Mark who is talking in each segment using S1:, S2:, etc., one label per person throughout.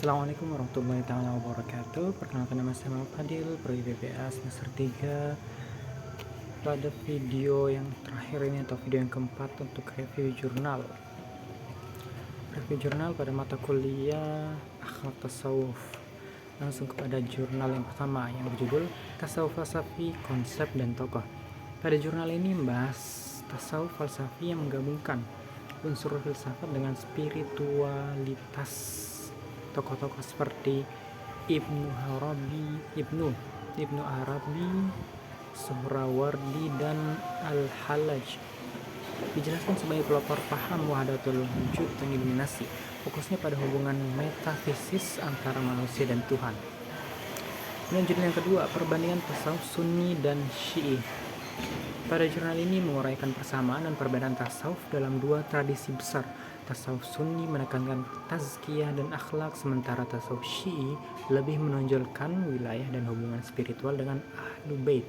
S1: Assalamualaikum warahmatullahi taala wabarakatuh. Perkenalkan, nama saya Muhammad Fadil, Prodi BPA semester 3. Pada video yang terakhir ini atau video yang keempat untuk review jurnal pada mata kuliah Akhlak Tasawuf. Langsung kepada jurnal yang pertama yang berjudul Tasawuf Falsafi, Konsep dan Tokoh. Pada jurnal ini membahas tasawuf falsafi yang menggabungkan unsur filsafat dengan spiritualitas. Tokoh-tokoh seperti Ibnu Arabi, Suhrawardi, dan Al-Hallaj dijelaskan sebagai pelopor paham wahdatul wujud dan iluminasi, fokusnya pada hubungan metafisis antara manusia dan Tuhan. Dan jurnal yang kedua, perbandingan tasawuf Sunni dan Syi'i. Pada jurnal ini menguraikan persamaan dan perbedaan tasawuf dalam dua tradisi besar. Tasawuf Sunni menekankan tazkiyah dan akhlak, sementara tasawuf Syi'i lebih menonjolkan wilayah dan hubungan spiritual dengan Ahlul Bait.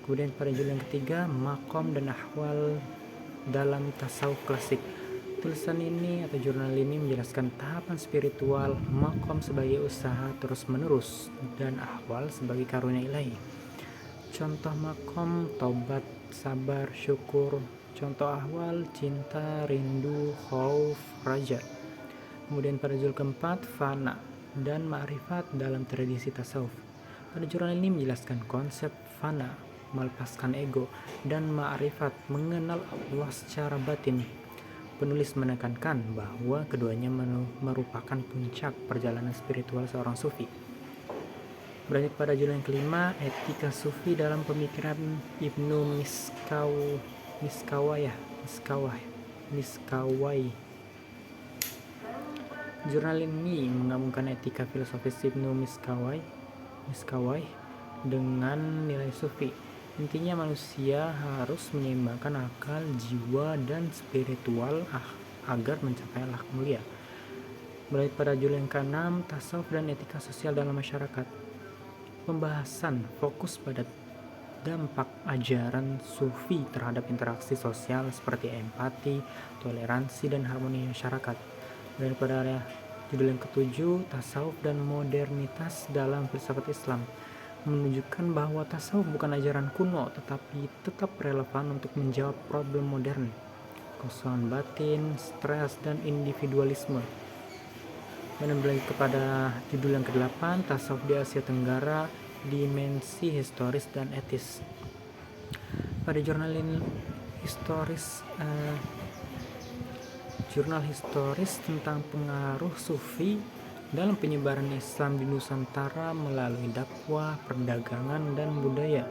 S1: Kemudian pada jurnal yang ketiga, makom dan ahwal dalam tasawuf klasik. Tulisan ini atau jurnal ini menjelaskan tahapan spiritual, makom sebagai usaha terus-menerus, dan ahwal sebagai karunia ilahi. Contoh makom, tobat, sabar, syukur. Contoh ahwal, cinta, rindu, khauf, raja. Kemudian pada jurnal keempat, fana dan ma'rifat dalam tradisi tasawuf. Pada jurnal ini menjelaskan konsep fana, melepaskan ego, dan ma'rifat, mengenal Allah secara batin. Penulis menekankan bahwa keduanya merupakan puncak perjalanan spiritual seorang sufi. Berlanjut pada jurnal yang kelima, etika sufi dalam pemikiran Ibnu Miskawai. Jurnal ini menggabungkan etika filosofis Ibnu Miskawai dengan nilai sufi. Intinya manusia harus menyeimbangkan akal, jiwa, dan spiritual agar mencapai akhlak mulia. Berlanjut pada jurnal yang keenam, tasawuf dan etika sosial dalam masyarakat. Pembahasan fokus pada dampak ajaran sufi terhadap interaksi sosial seperti empati, toleransi, dan harmoni masyarakat. Dan pada judul yang ketujuh, tasawuf dan modernitas dalam filsafat Islam, menunjukkan bahwa tasawuf bukan ajaran kuno tetapi tetap relevan untuk menjawab problem modern, kekosongan batin, stres, dan individualisme. Dan berlanjut kepada judul yang ke-8, tasawuf di Asia Tenggara, dimensi historis dan etis. Pada jurnal historis tentang pengaruh sufi dalam penyebaran Islam di Nusantara melalui dakwah, perdagangan, dan budaya.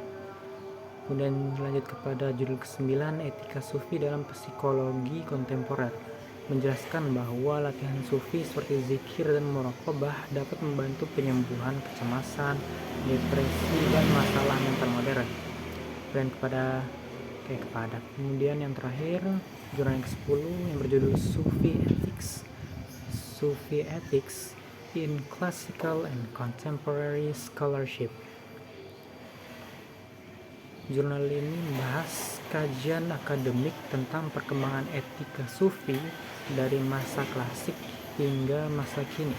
S1: Kemudian lanjut kepada judul ke-9, etika sufi dalam psikologi kontemporer, menjelaskan bahwa latihan sufi seperti zikir dan muraqabah dapat membantu penyembuhan kecemasan, depresi, dan masalah mental modern. Dan kemudian yang terakhir, jurnal yang ke-10 yang berjudul Sufi Ethics in Classical and Contemporary Scholarship. Jurnal ini membahas kajian akademik tentang perkembangan etika sufi dari masa klasik hingga masa kini.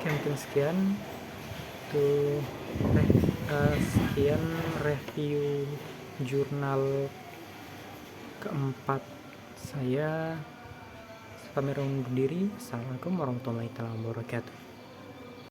S1: Mungkin sekian review jurnal keempat saya. Kami undur diri. Assalamualaikum warahmatullahi wabarakatuh.